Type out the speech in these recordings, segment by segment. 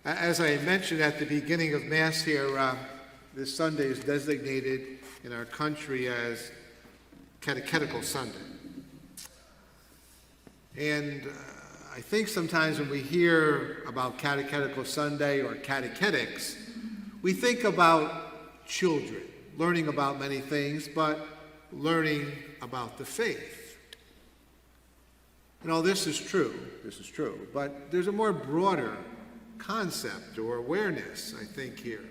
As I mentioned at the beginning of Mass here, this Sunday is designated in our country as Catechetical Sunday. And I think sometimes when we hear about Catechetical Sunday or catechetics, we think about children, learning about many things, but learning about the faith. And all this is true, but there's a more broader concept or awareness, I think, here.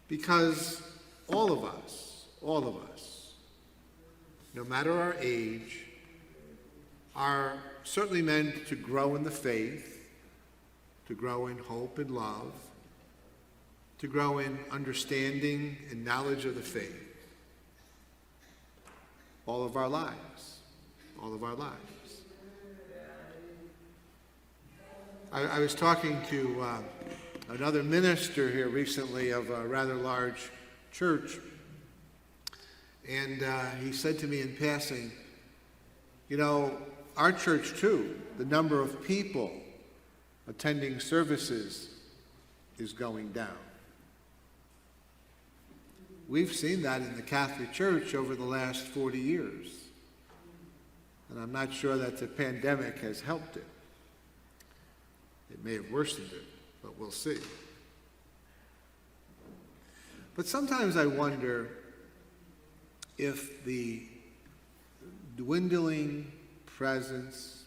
Because all of us, no matter our age, are certainly meant to grow in the faith, to grow in hope and love, to grow in understanding and knowledge of the faith. All of our lives. I was talking to another minister here recently of a rather large church, and he said to me in passing, you know, our church too, the number of people attending services is going down. We've seen that in the Catholic Church over the last 40 years, and I'm not sure that the pandemic has helped it. It may have worsened it, but we'll see. But sometimes I wonder if the dwindling practice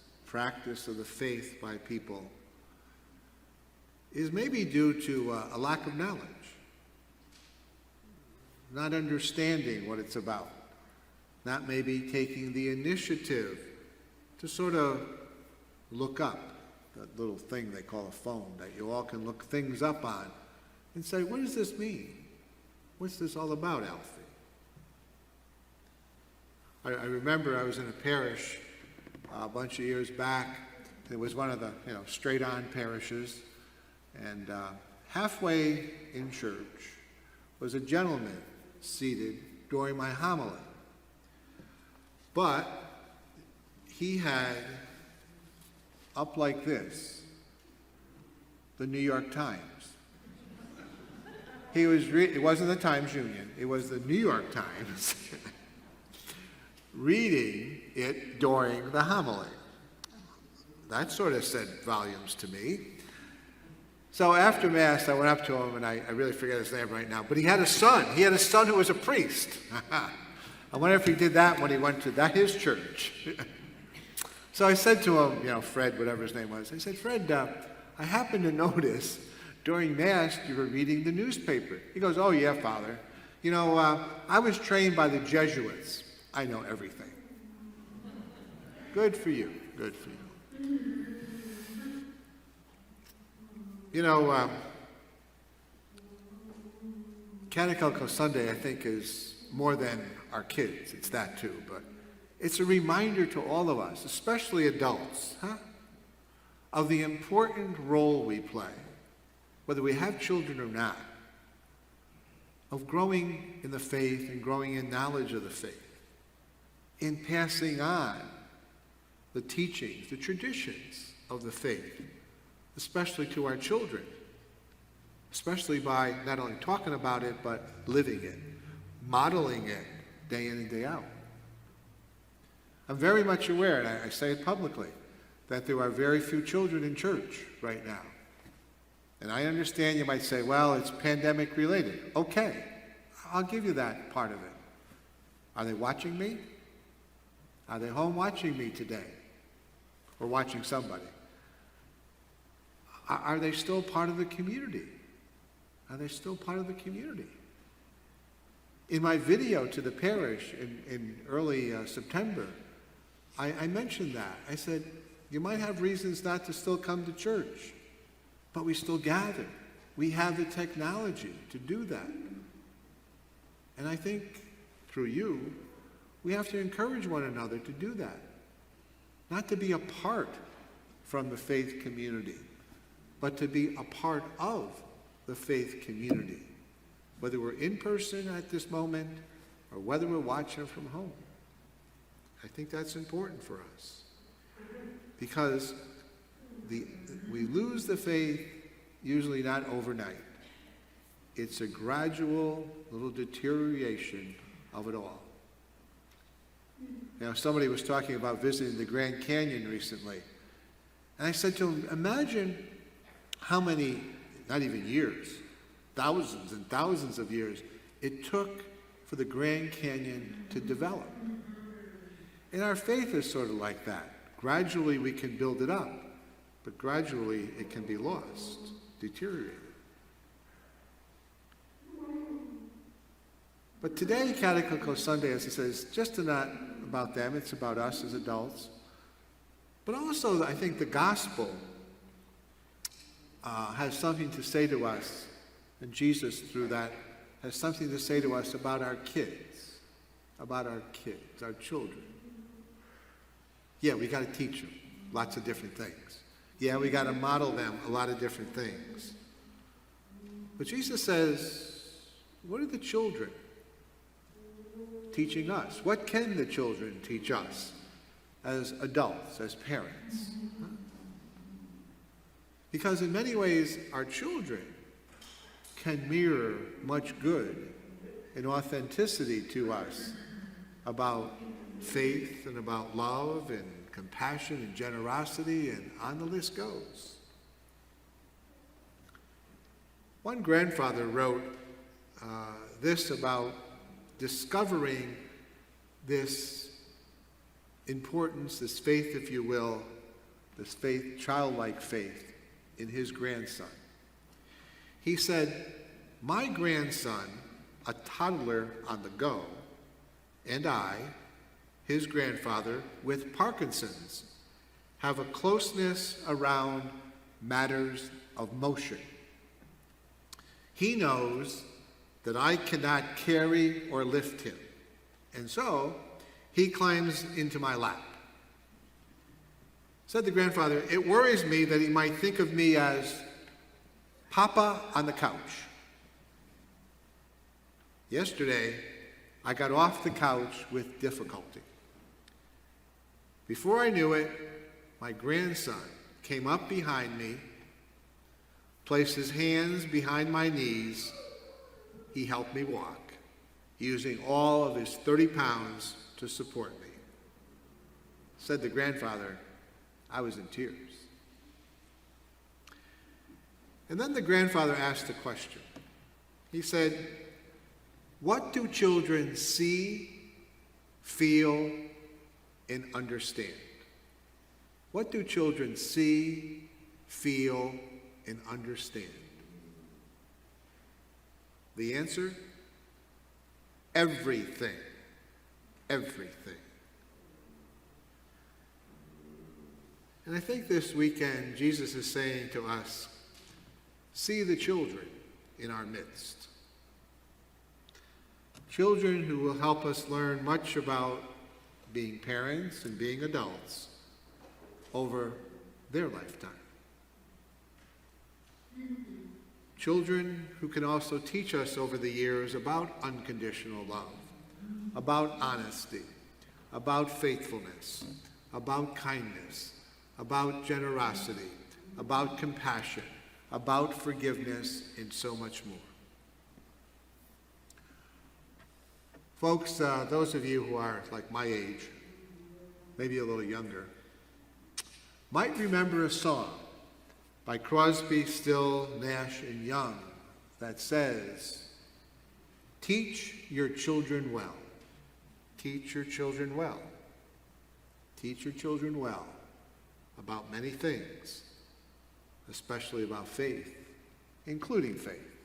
of the faith by people is maybe due to a lack of knowledge, not understanding what it's about, not maybe taking the initiative to sort of look up that little thing they call a phone that you all can look things up on and say, what does this mean? What's this all about, Alfie? I remember I was in a parish a bunch of years back. It was one of the straight-on parishes, and halfway in church was a gentleman seated during my homily. But he had up like this, the New York Times. It wasn't the Times Union, it was the New York Times, reading it during the homily. That sort of said volumes to me. So after Mass, I went up to him, and I really forget his name right now, but he had a son. He had a son who was a priest. I wonder if he did that when he went to his church. So I said to him, Fred, whatever his name was, I said, Fred, I happened to notice during Mass you were reading the newspaper. He goes, oh yeah, Father. I was trained by the Jesuits. I know everything. Good for you. Catechetical Sunday, I think, is more than our kids. It's that too, but it's a reminder to all of us, especially adults, of the important role we play, whether we have children or not, of growing in the faith and growing in knowledge of the faith, in passing on the teachings, the traditions of the faith, especially to our children, especially by not only talking about it, but living it, modeling it day in and day out. I'm very much aware, and I say it publicly, that there are very few children in church right now. And I understand you might say, well, it's pandemic related. Okay, I'll give you that part of it. Are they watching me? Are they home watching me today? Or watching somebody? Are they still part of the community? Are they still part of the community? In my video to the parish in early September, I mentioned that. I said, you might have reasons not to still come to church, but we still gather. We have the technology to do that. And I think through you, we have to encourage one another to do that. Not to be apart from the faith community, but to be a part of the faith community, whether we're in person at this moment or whether we're watching from home. I think that's important for us, because we lose the faith usually not overnight. It's a gradual little deterioration of it all. You know, somebody was talking about visiting the Grand Canyon recently. And I said to him, imagine how many, not even years, thousands and thousands of years it took for the Grand Canyon to develop. And our faith is sort of like that. Gradually we can build it up, but gradually it can be lost, deteriorated. But today, Catechetical Sunday, as it says, just not about them, it's about us as adults. But also, I think the gospel has something to say to us, and Jesus, through that, has something to say to us about our kids, our children. Yeah, we got to teach them lots of different things. Yeah, we got to model them a lot of different things. But Jesus says, what are the children teaching us? What can the children teach us as adults, as parents? Because in many ways, our children can mirror much good and authenticity to us about faith and about love and compassion and generosity, and on the list goes. One grandfather wrote this about discovering this importance, this faith, if you will, this faith, childlike faith, in his grandson. He said, my grandson, a toddler on the go, and I, his grandfather, with Parkinson's, have a closeness around matters of motion. He knows that I cannot carry or lift him, and so he climbs into my lap. Said the grandfather, it worries me that he might think of me as Papa on the couch. Yesterday, I got off the couch with difficulty. Before I knew it, my grandson came up behind me, placed his hands behind my knees. He helped me walk, using all of his 30 pounds to support me. Said the grandfather, I was in tears. And then the grandfather asked a question. He said, what do children see, feel, and understand? What do children see, feel, and understand? The answer? Everything. Everything. And I think this weekend, Jesus is saying to us, see the children in our midst. Children who will help us learn much about being parents and being adults over their lifetime. Children who can also teach us over the years about unconditional love, about honesty, about faithfulness, about kindness, about generosity, about compassion, about forgiveness, and so much more. Folks, those of you who are like my age, maybe a little younger, might remember a song by Crosby, Still, Nash, and Young that says, teach your children well. Teach your children well. Teach your children well about many things, especially about faith, including faith,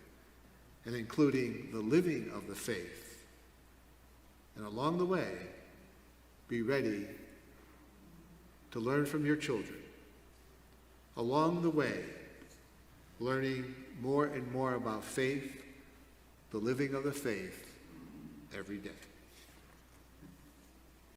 and including the living of the faith. And along the way, be ready to learn from your children. Along the way, learning more and more about faith, the living of the faith, every day.